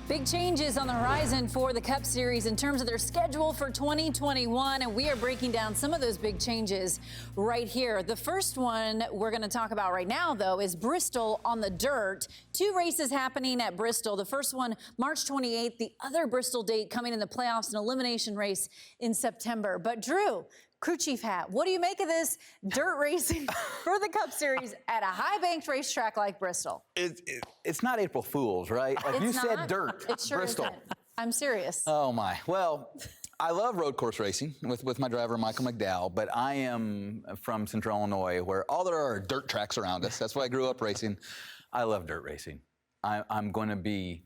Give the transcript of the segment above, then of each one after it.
Big changes on the horizon for the Cup Series in terms of their schedule for 2021, and we are breaking down some of those big changes right here. The first one we're going to talk about right now, though, is Bristol on the dirt. 2 races happening at Bristol. The first one, March 28th. The other Bristol date coming in the playoffs, an elimination race in September. But Drew, crew chief hat, what do you make of this dirt racing for the Cup Series at a high-banked racetrack like Bristol? It's not April Fool's, right? Like you said, dirt. It sure Bristol. isn't. I'm serious. Oh my. Well, I love road course racing with my driver Michael McDowell, but I am from Central Illinois, where all there are dirt tracks around us. That's why I grew up racing. I love dirt racing. I'm going to be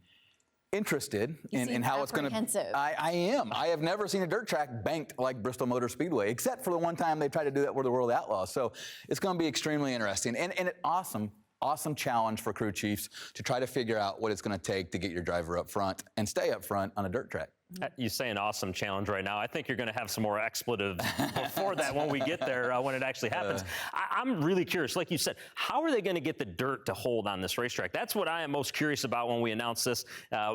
interested in how it's going to. I am. I have never seen a dirt track banked like Bristol Motor Speedway, except for the one time they tried to do that with the World of Outlaws. So it's going to be extremely interesting and an awesome challenge for crew chiefs to try to figure out what it's going to take to get your driver up front and stay up front on a dirt track. You say an awesome challenge right now. I think you're going to have some more expletives before that when we get there, when it actually happens. I'm really curious. Like you said, how are they going to get the dirt to hold on this racetrack? That's what I am most curious about when we announced this.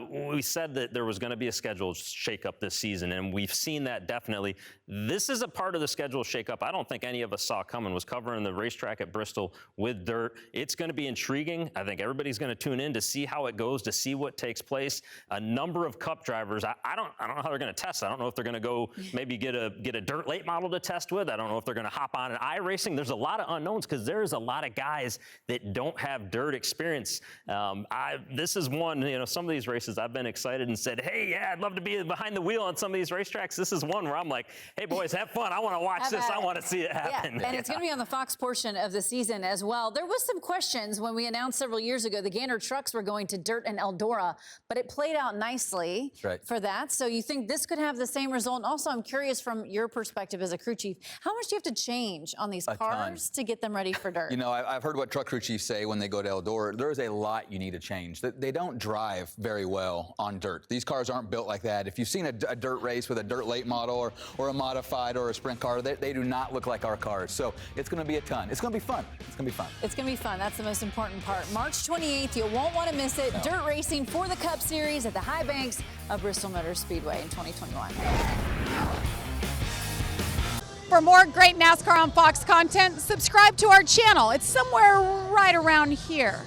We said that there was going to be a schedule shakeup this season, and we've seen that definitely. This is a part of the schedule shakeup I don't think any of us saw coming, was covering the racetrack at Bristol with dirt. It's going to be intriguing. I think everybody's going to tune in to see how it goes, to see what takes place. A number of Cup drivers, I don't know how they're going to test. I don't know if they're going to go maybe get a dirt late model to test with. I don't know if they're going to hop on an iRacing. There's a lot of unknowns because there's a lot of guys that don't have dirt experience. This is one, some of these races I've been excited and said, hey, yeah, I'd love to be behind the wheel on some of these racetracks. This is one where I'm like, hey, boys, have fun. I want to watch this. I want to see it happen. Yeah. And it's going to be on the Fox portion of the season as well. There was some questions when we announced several years ago the Gander trucks were going to dirt and Eldora, but it played out nicely for that. So you think this could have the same result? And also, I'm curious from your perspective as a crew chief, how much do you have to change on these cars to get them ready for dirt? I've heard what truck crew chiefs say when they go to Eldora. There's a lot you need to change. They don't drive very well on dirt. These cars aren't built like that. If you've seen a dirt race with a dirt late model or a modified or a sprint car, they do not look like our cars. So it's going to be a ton. It's going to be fun. It's going to be fun. It's going to be fun. That's the most important part. March 28th, you won't want to miss it. No. Dirt racing for the Cup Series at the high banks of Bristol Motor Speedway in 2021. For more great NASCAR on Fox content, subscribe to our channel. It's somewhere right around here.